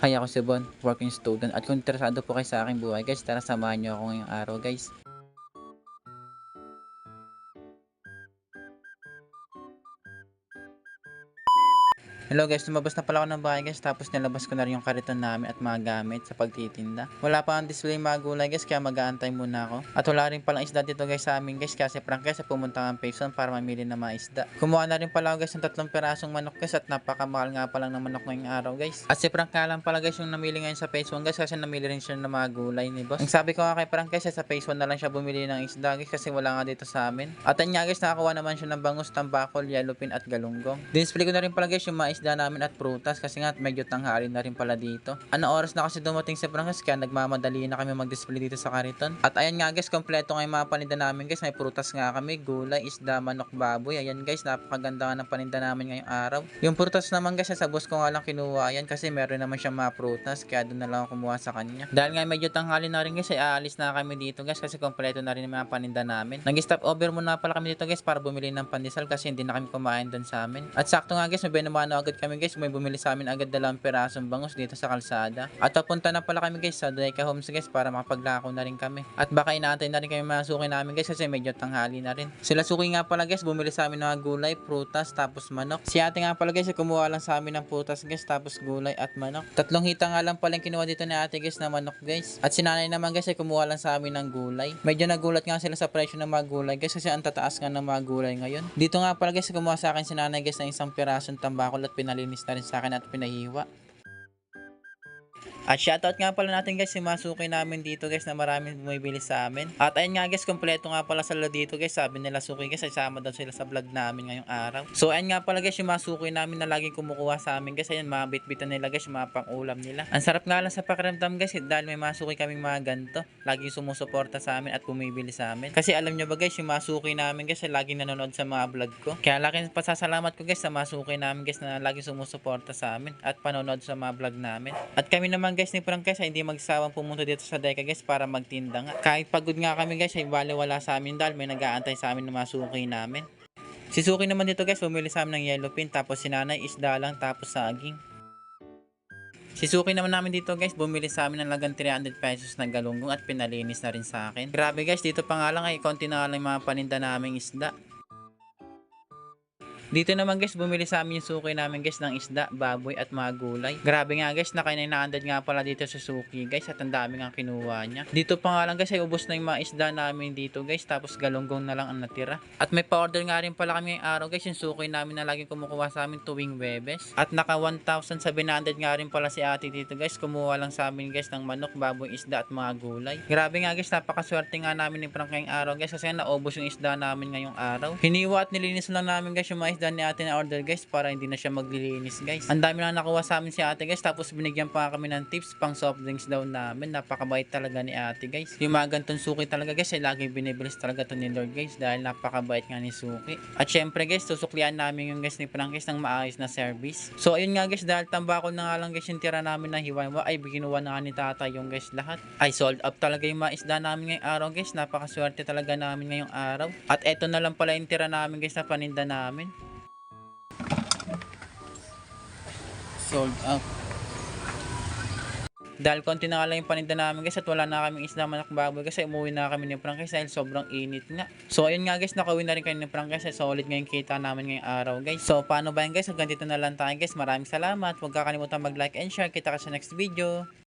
Hi, ako si Bon, working student at kung interesado po kayo sa aking buhay guys, tara samahan niyo ako ngayong araw guys. Hello guys, lumabas na pala ako ng bahay guys tapos nilabas ko na rin yung kariton namin at mga gamit sa pagtitinda. Wala pa ang display mga gulay guys kaya mag-aantay muna ako. At wala rin palang isda dito guys sa amin guys kasi prank guys pumunta ng Payson para mamili ng mga isda. Kumuha na rin pala ako guys ng 3 pirasong manok guys at napakamahal nga pa lang ng manok ngayong araw guys. At si Prank nga lang pala guys yung namili ngayon sa Payson guys kasi namili rin siya ng mga gulay ni boss. Ang sabi ko nga kay Prank guys sa Payson na lang siya bumili ng isda guys kasi wala nga dito sa amin. At yan nga guys nakakuha naman siya ng bangus, tambakol, yellow pin at galunggong. Display ko na rin pala guys yung mga isda namin at prutas kasi nga medyo tanghali na rin pala dito. Ano oras na kasi dumating si Francis kaya nagmamadali na kami mag-display dito sa kariton. At ayan nga guys, kompleto nga yung mga paninda namin guys. May prutas nga kami, gulay, isda, manok, baboy. Ayan guys, napakaganda nga ng paninda namin ngayong araw. Yung prutas naman guys, sa boss ko nga lang kinuha yan kasi meron naman siyang mga prutas kaya doon na lang ako kumuha sa kanya. Dahil nga medyo tanghali na rin guys, ay aalis na kami dito guys kasi kompleto na rin yung mga paninda namin. Nag-stop over muna pala kami dito guys para bumili ng pandesal kasi hindi na kami kumain doon sa amin. At sakto nga guys, may binumano agad kami guys, may bumili sa amin agad 2 pirasong bangus dito sa kalsada. At papunta na pala kami guys sa Deka Homes guys para makapaglako na rin kami. At baka inaantay na rin kami mga suki namin guys kasi medyo tanghali na rin. Sila suki nga pala guys bumili sa amin ng mga gulay, prutas, tapos manok. Si ate nga pala guys kumuha lang sa amin ng prutas guys tapos gulay at manok. 3 hita nga lang pala yung kinuha dito ni ate guys na manok guys. At si nanay naman guys kumuha lang sa amin ng gulay. Medyo nagulat nga sila sa presyo ng mga gulay guys kasi ang tataas nga ng mga gulay ngayon. Dito nga pala guys kumuha sa akin si nanay guys ng 1 pirasong tambakol at pinalinis na rin sa akin at pinahiwa. At shoutout nga pala natin guys yung masuki namin dito guys na maraming bumibili sa amin. At ayun nga guys, kompleto nga pala sila dito guys. Sabi nila suki guys, ay sama daw sila sa vlog namin ngayong araw. So ayun nga pala guys yung masuki namin na laging kumukuha sa amin guys. Ayun, mga bitbitan nila guys, mga pang-ulam nila. Ang sarap nga lang sa pakiramdam guys dahil may masuki kaming mga ganito. Laging sumusuporta sa amin at bumibili sa amin. Kasi alam nyo ba guys, yung masuki namin guys ay laging nanonood sa mga vlog ko. Kaya laking pasasalamat ko guys sa masuki namin guys na laging sumusuporta sa amin at panonood sa mga vlog namin. At kami naman guys ni Frank guys ay hindi magsawang pumunta dito sa Deka guys para magtinda nga. Kahit pagod nga kami guys ay baliwala sa amin dahil may nag-aantay sa amin ng mga suki namin. Si Suki naman dito guys bumili sa amin ng yellow pin tapos si nanay isda lang tapos saging. Si Suki naman namin dito guys bumili sa amin ng lagang 300 pesos na galunggong at pinalinis na rin sa akin. Grabe guys, dito pa nga lang ay konti na lang yung mga paninda naming isda. Dito naman guys, bumili sa amin yung suki namin guys ng isda, baboy at mga gulay. Grabe nga guys, naka-900 nga pala dito sa suki guys at ang dami nga kinuha niya. Dito pa nga lang guys ay ubos na yung mga isda namin dito guys tapos galunggong na lang ang natira. At may pa-order nga rin pala kami ngayong araw guys yung suki namin na laging kumukuha sa amin tuwing Webes. At naka 1,700 nga rin pala si ate dito guys, kumuha lang sa amin guys ng manok, baboy, isda at mga gulay. Grabe nga guys, napakaswerte nga namin ni Frank ngayong araw guys kasi naubos yung isda namin ngayong araw. Hiniwa at nilinis lang namin guys yung mga isda ni ate na order guys para hindi na siya maglilinis guys. Ang dami na nakuha sa amin si ate guys tapos binigyan pa kami ng tips pang soft drinks daw namin. Napakabait talaga ni ate guys. Yung mga gantong suki talaga guys ay lagi binibilis talaga to ni Lord guys dahil napakabait nga ni suki. At syempre guys susuklian namin yung guys ni Frank guys ng maayos na service. So ayun nga guys dahil tambakol na nga lang guys yung tira namin ng hiwa ay biginuwa na nga ni tata yung guys lahat. Ay sold up talaga yung mga isda namin ngayong araw guys. Napakaswerte talaga namin ngayong araw. At eto na lang pala yung tira namin guys na paninda namin. Sold out. Dahil konti na nga lang yung paninda namin guys at wala na kaming isda, manok, baboy kasi umuwi na kami ni Frank guys dahil sobrang init nga. So ayun nga guys, nakauwi na rin kami ni Frank guys. Solid nga yung kita namin ngayong araw guys. So paano ba yan guys? Hanggang dito na lang tayo guys. Maraming salamat. Huwag kakalimutan mag-like and share. Kita ka sa next video.